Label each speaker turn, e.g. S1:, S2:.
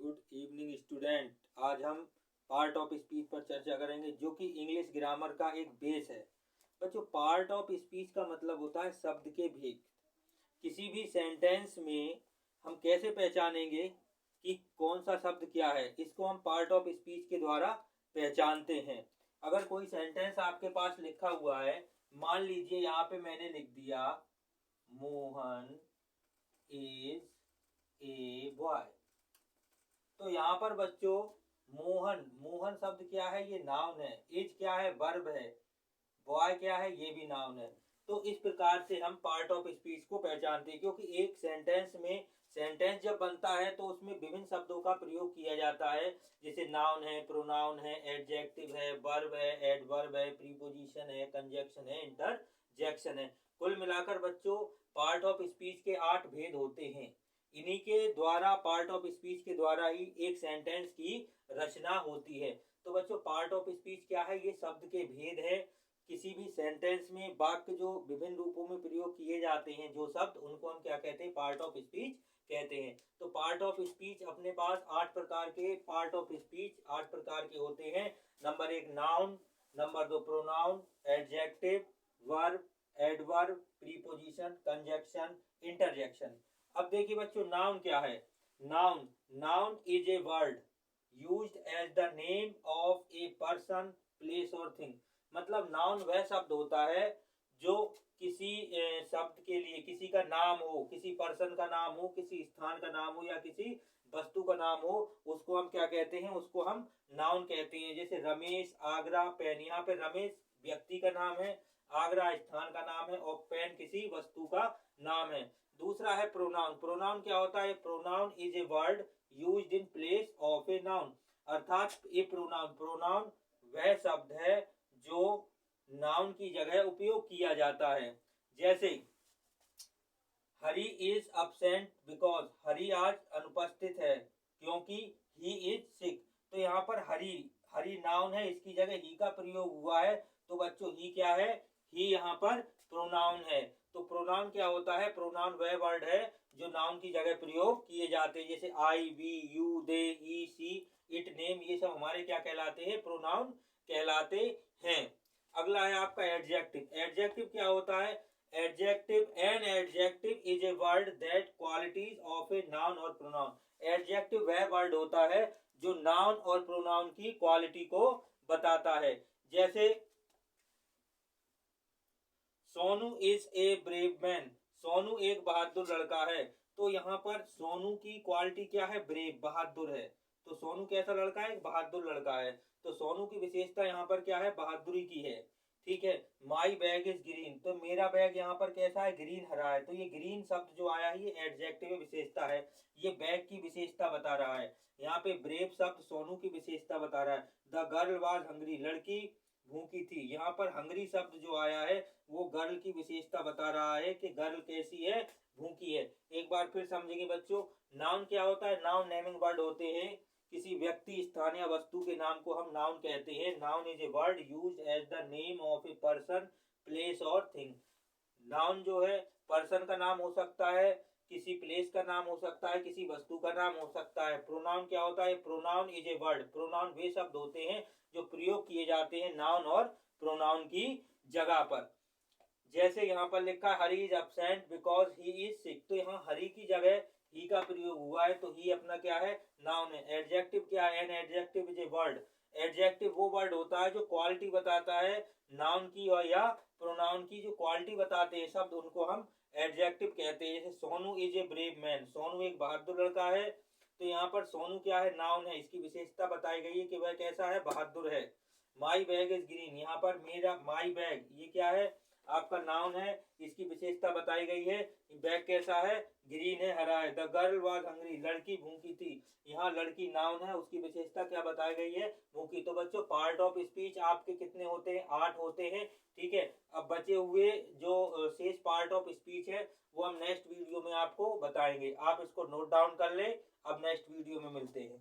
S1: Good evening student. आज हम part of speech पर चर्चा करेंगे जो कि इंग्लिश ग्रामर का एक बेस है। बच्चों, पार्ट ऑफ स्पीच का मतलब होता है शब्द के भेद। किसी भी सेंटेंस में हम कैसे पहचानेंगे कि कौन सा शब्द क्या है, इसको हम पार्ट ऑफ स्पीच के द्वारा पहचानते हैं। अगर कोई सेंटेंस आपके पास लिखा हुआ है, मान लीजिए यहाँ पे मैंने लिख दिया मोहन इज ए बॉय, तो यहाँ पर बच्चों मोहन मोहन शब्द क्या है, ये नाउन है। इज क्या है, वर्ब है। बॉय क्या है, ये भी नाउन है। तो इस प्रकार से हम पार्ट ऑफ स्पीच को पहचानते हैं, क्योंकि एक सेंटेंस जब बनता है तो उसमें विभिन्न शब्दों का प्रयोग किया जाता है, जैसे नाउन है, प्रोनाउन है, एडजेक्टिव है, वर्ब है, एडवर्ब है, प्रीपोजिशन है, कंजक्शन है, इंटरजेक्शन है। कुल मिलाकर बच्चों पार्ट ऑफ स्पीच के 8 भेद होते हैं। इन्हीं के द्वारा, पार्ट ऑफ स्पीच के द्वारा ही एक सेंटेंस की रचना होती है। तो बच्चों पार्ट ऑफ स्पीच क्या है, ये शब्द के भेद है। किसी भी सेंटेंस में वाक्य जो विभिन्न रूपों में प्रयोग किए जाते हैं, जो शब्द, उनको हम क्या कहते हैं, पार्ट ऑफ स्पीच कहते हैं। तो पार्ट ऑफ स्पीच अपने पास 8 प्रकार के पार्ट ऑफ स्पीच 8 प्रकार के होते हैं। Number 1 noun, number 2 pronoun, adjective, verb, adverb, preposition, conjunction, interjection. अब देखिए बच्चों नाउन क्या है। Noun noun is a word used as the name of a person, place और थिंग। मतलब नाउन वह शब्द होता है जो किसी शब्द के लिए, किसी का नाम हो, किसी पर्सन का नाम हो, किसी स्थान का नाम हो या किसी वस्तु का नाम हो, उसको हम क्या कहते हैं, उसको हम नाउन कहते हैं। जैसे रमेश, आगरा, पेन। यहाँ पे रमेश व्यक्ति का नाम है, आगरा स्थान का नाम है और पेन किसी वस्तु का नाम है। दूसरा है प्रोनाउन। प्रोनाउन क्या होता है, pronoun is a word used in place of a noun. अर्थात ये प्रोनाउन वह शब्द है जो नाउन की जगह उपयोग किया जाता है। जैसे हरी इज अब्सेंट बिकॉज, हरी आज अनुपस्थित है क्योंकि ही इज सिक। तो यहाँ पर हरी हरी नाउन है, इसकी जगह ही का प्रयोग हुआ है। तो बच्चों ही क्या है, ही यहाँ पर प्रोनाउन है। तो प्रोनाउन क्या होता है, प्रोनाउन वह वर्ड है जो नाउन की जगह प्रयोग किए जाते हैं। जैसे I, we, you, they, he, she, it, name, ये सब हमारे क्या कहलाते हैं, प्रोनाउन कहलाते हैं। अगला है आपका एडजेक्टिव। एडजेक्टिव क्या होता है, adjective an adjective is a word that qualities of a noun और प्रोनाउन। एडजेक्टिव वह वर्ड होता है जो नाउन और प्रोनाउन की क्वालिटी को बताता है। जैसे Sonu is a brave man, Sonu एक बहादुर लड़का है। तो यहाँ पर सोनू की क्वालिटी क्या है, ब्रेव, बहादुर है। तो सोनू कैसा लड़का है, एक बहादुर लड़का है। तो सोनू की विशेषता यहाँ पर क्या है, बहादुरी की है। ठीक है। माई बैग इज ग्रीन, तो मेरा बैग यहाँ पर कैसा है, ग्रीन, हरा है। तो ये ग्रीन शब्द जो आया है ये एडजेक्टिव विशेषता है, ये बैग की विशेषता बता रहा है। यहाँ पे ब्रेव शब्द सोनू की विशेषता बता रहा है। द गर्ल वाज हंग्री, लड़की भूखी थी। यहाँ पर हंग्री शब्द जो आया है वो गर्ल की विशेषता बता रहा है कि गर्ल कैसी है, भूखी है। एक बार फिर समझेंगे बच्चों, नाउन क्या होता है, नाउन नेमिंग वर्ड होते हैं। किसी व्यक्ति, स्थान या वस्तु के नाम को हम नाउन कहते हैं। Noun is a word used as the name of a person, place और थिंग। नाउन जो है पर्सन का नाम हो सकता है, किसी प्लेस का नाम हो सकता है, किसी वस्तु का नाम हो सकता है। प्रोनाउन क्या होता है, pronoun is a word, pronoun वे शब्द होते हैं जो प्रयोग किए जाते हैं नाउन और प्रोनाउन की जगह पर। जैसे यहाँ पर लिखा Hari is absent because he is sick, तो यहाँ हरी की जगह ही का प्रयोग हुआ है, तो ही अपना क्या है, नाउन है। एडजेक्टिव क्या है, an adjective is a word. Adjective वो वर्ड होता है जो क्वालिटी बताता है नाउन की और या प्रोनाउन की, जो क्वालिटी बताते हैं शब्द, उनको हम एडजेक्टिव कहते हैं। जैसे Sonu is a brave man, Sonu एक बहादुर लड़का है। तो यहाँ पर सोनू क्या है, नाउन है, इसकी विशेषता बताई गई है कि वह कैसा है, बहादुर है। माई बैग इज ग्रीन, यहाँ पर मेरा माई बैग ये क्या है, आपका नाउन है, इसकी विशेषता बताई गई है। बैग कैसा है, ग्रीन है, हरा है। द गर्ल वाज हंग्री, लड़की भूखी थी। यहाँ लड़की नाउन है, उसकी विशेषता क्या बताई गई है, भूखी। तो बच्चों पार्ट ऑफ स्पीच आपके कितने होते हैं, 8 होते हैं। ठीक है। अब बचे हुए जो शेष पार्ट ऑफ स्पीच है वो हम नेक्स्ट वीडियो में आपको बताएंगे। आप इसको नोट डाउन कर ले। अब नेक्स्ट वीडियो में मिलते हैं।